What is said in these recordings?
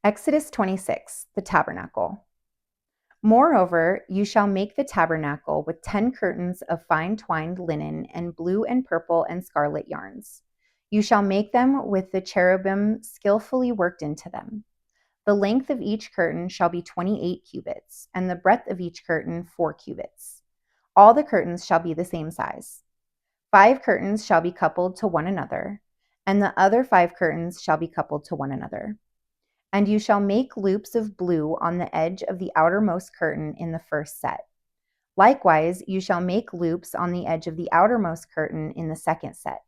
Exodus 26, the Tabernacle. Moreover, you shall make the tabernacle with 10 curtains of fine twined linen and blue and purple and scarlet yarns. You shall make them with the cherubim skillfully worked into them. The length of each curtain shall be 28 cubits, and the breadth of each curtain 4 cubits. All the curtains shall be the same size. 5 curtains shall be coupled to one another, and the other 5 curtains shall be coupled to one another. And you shall make loops of blue on the edge of the outermost curtain in the first set. Likewise, you shall make loops on the edge of the outermost curtain in the second set.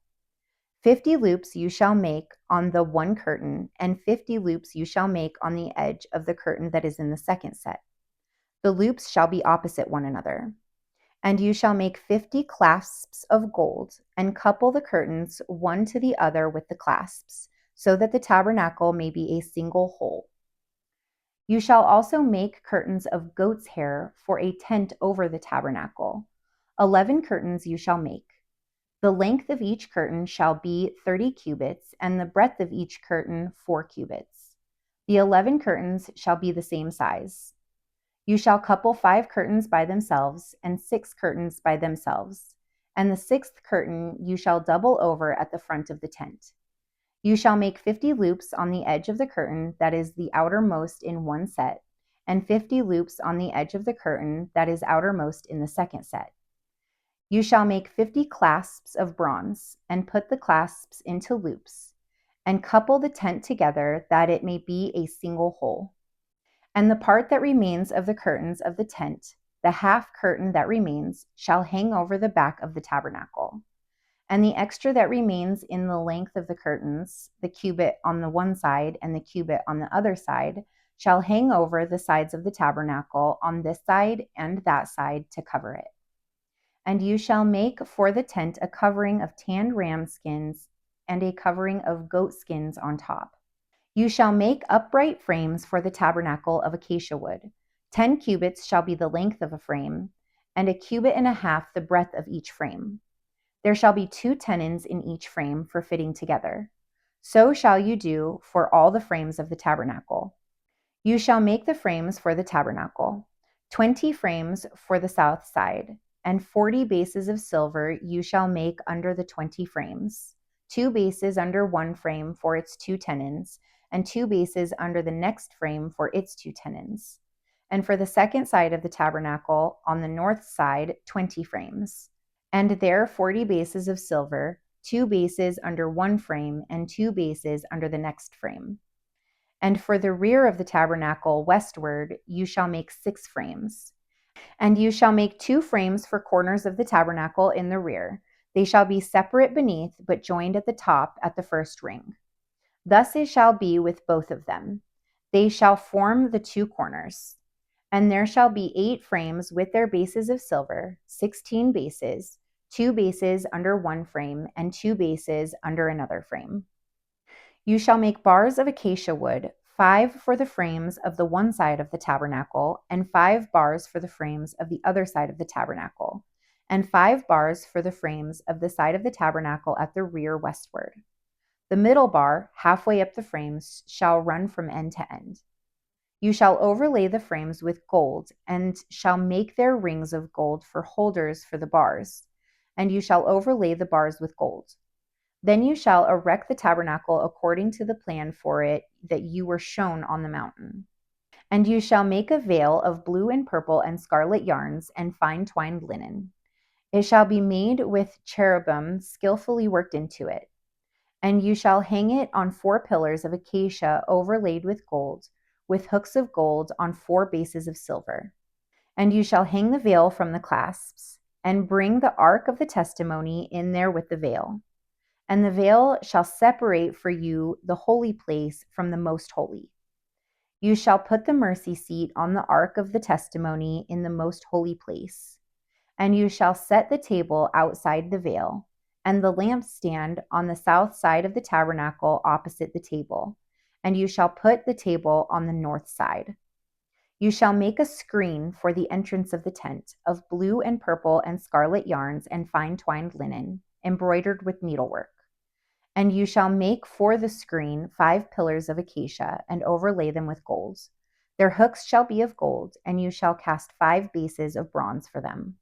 50 loops you shall make on the one curtain, and 50 loops you shall make on the edge of the curtain that is in the second set. The loops shall be opposite one another. And you shall make 50 clasps of gold, and couple the curtains one to the other with the clasps, so that the tabernacle may be a single whole. You shall also make curtains of goat's hair for a tent over the tabernacle. 11 curtains you shall make. The length of each curtain shall be 30 cubits, and the breadth of each curtain 4 cubits. The 11 curtains shall be the same size. You shall couple 5 curtains by themselves, and 6 curtains by themselves, and the 6th curtain you shall double over at the front of the tent. You shall make 50 loops on the edge of the curtain that is the outermost in one set, and 50 loops on the edge of the curtain that is outermost in the second set. You shall make 50 clasps of bronze, and put the clasps into loops, and couple the tent together that it may be a single whole. And the part that remains of the curtains of the tent, the half curtain that remains, shall hang over the back of the tabernacle. And the extra that remains in the length of the curtains, the cubit on the one side and the cubit on the other side, shall hang over the sides of the tabernacle on this side and that side to cover it. And you shall make for the tent a covering of tanned ram skins and a covering of goat skins on top. You shall make upright frames for the tabernacle of acacia wood. 10 cubits shall be the length of a frame, and a cubit and a half the breadth of each frame. There shall be 2 tenons in each frame for fitting together. So shall you do for all the frames of the tabernacle. You shall make the frames for the tabernacle, 20 frames for the south side, and 40 bases of silver you shall make under the 20 frames, 2 bases under one frame for its 2 tenons, and 2 bases under the next frame for its 2 tenons. And for the second side of the tabernacle, on the north side, 20 frames. And there 40 bases of silver, 2 bases under one frame, and 2 bases under the next frame. And for the rear of the tabernacle westward, you shall make 6 frames. And you shall make 2 frames for corners of the tabernacle in the rear. They shall be separate beneath, but joined at the top at the first ring. Thus it shall be with both of them. They shall form the 2 corners. And there shall be 8 frames with their bases of silver, 16 bases, 2 bases under one frame, and 2 bases under another frame. You shall make bars of acacia wood, 5 for the frames of the one side of the tabernacle, and 5 bars for the frames of the other side of the tabernacle, and 5 bars for the frames of the side of the tabernacle at the rear westward. The middle bar, halfway up the frames, shall run from end to end. You shall overlay the frames with gold, and shall make their rings of gold for holders for the bars, and you shall overlay the bars with gold. Then you shall erect the tabernacle according to the plan for it that you were shown on the mountain. And you shall make a veil of blue and purple and scarlet yarns and fine twined linen. It shall be made with cherubim skillfully worked into it. And you shall hang it on 4 pillars of acacia overlaid with gold, with hooks of gold on 4 bases of silver. And you shall hang the veil from the clasps, and bring the ark of the testimony in there with the veil. And the veil shall separate for you the holy place from the most holy. You shall put the mercy seat on the ark of the testimony in the most holy place. And you shall set the table outside the veil, and the lampstand on the south side of the tabernacle opposite the table. And you shall put the table on the north side. You shall make a screen for the entrance of the tent of blue and purple and scarlet yarns and fine twined linen, embroidered with needlework. And you shall make for the screen 5 pillars of acacia, and overlay them with gold. Their hooks shall be of gold, and you shall cast 5 bases of bronze for them.